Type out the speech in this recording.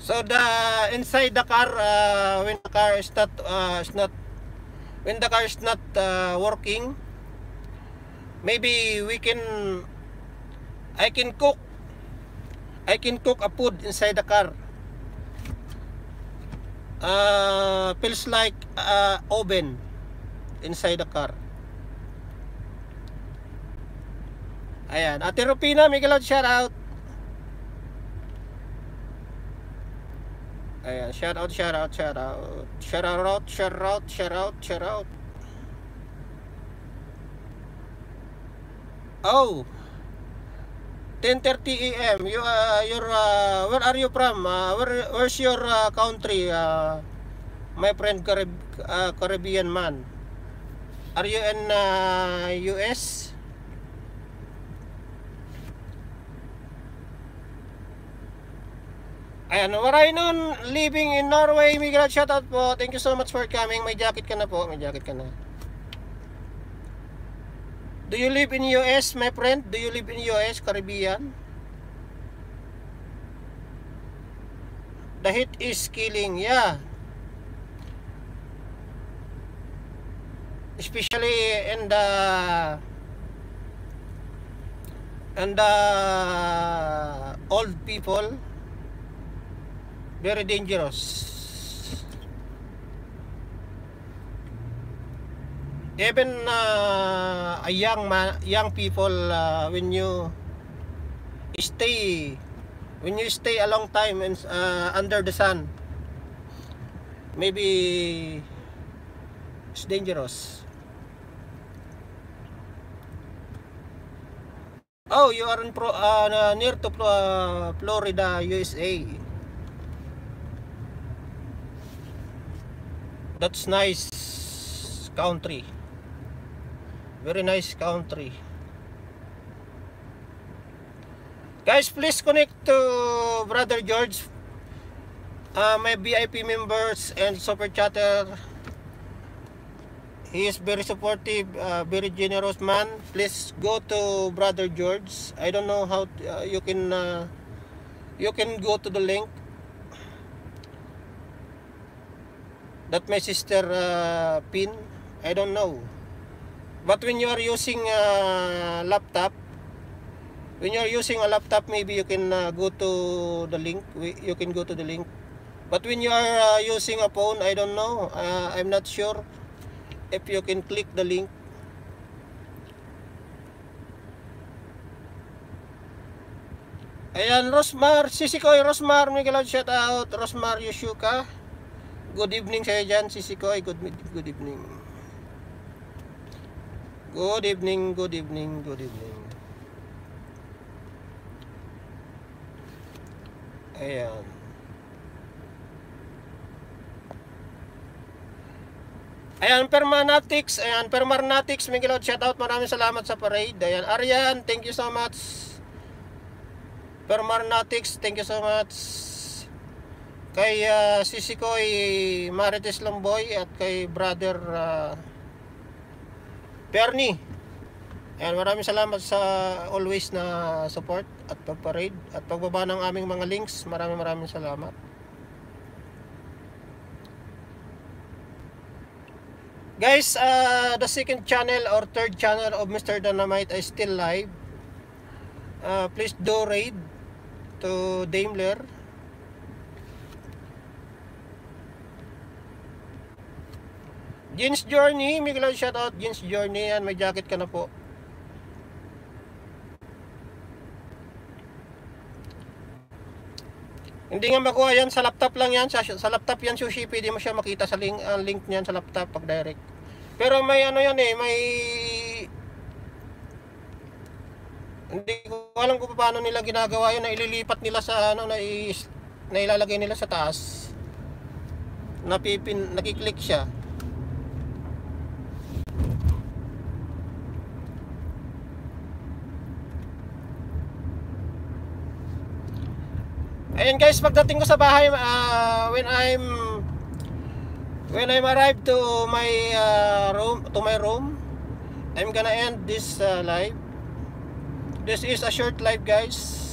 So the inside the car, when the car is not when the car is not working, maybe I can cook a food inside the car. Feels like oven inside the car. Ayan, Ate Rupina, Miguel, shout out. Ayan, shout out. Oh, 10:30 a.m. Where are you from? Where's your country, my friend Caribbean man? Are you in US? Ayan, Warainon, living in Norway. Miguel, shout out po. Thank you so much for coming. May jacket ka na po. May jacket ka na. Do you live in US, my friend? Do you live in US, Caribbean? The heat is killing, yeah. Especially in the old people. Very dangerous. Even a young people, when you stay a long time under the sun, maybe it's dangerous. Oh, you are in near to Florida, USA. That's nice country. Very nice country. Guys, please connect to Brother George. My VIP members and super chatter. He is very supportive, very generous man. Please go to Brother George. I don't know how you can go to the link that my sister pin. I don't know. But when you are using a laptop, maybe you can go to the link. You can go to the link. But when you are using a phone, I don't know. I'm not sure if you can click the link. Ayan, Rosmar, Sisikoy, Rosmar, Miguel, shout out. Rosmar Yoshuka. Good evening sa'yo dyan, Sisikoy. Good evening. Good evening. Ayan. Ayan, Permanatics. Ayan, Permanatics, Miguel, shout out. Maraming salamat sa parade. Ayan, Arian, thank you so much. Permanatics, thank you so much. Kay Sisikoy Marites Lamboy at kay Brother Perny. Ayan, maraming salamat sa always na support at pagparade at pagbaba ng aming mga links. Maraming salamat. Guys, the second channel or third channel of Mr. Dynamite is still live. Please do raid to Daimler. Jeans Journey, Miguel, shout out. Jeans Journey, yan, may jacket ka na po. Hindi nga makuha yan, sa laptop lang yan. Sa laptop yan, Sushi, pwede mo siya makita sa link niyan sa laptop pag direct. Pero may ano yan may hindi ko alam kung paano nila ginagawa yun, na ililipat nila sa na ilalagay nila sa taas. Nakiklik siya. Ayan guys, pagdating ko sa bahay, when I'm arrived to my room, I'm gonna end this live. This is a short live, guys.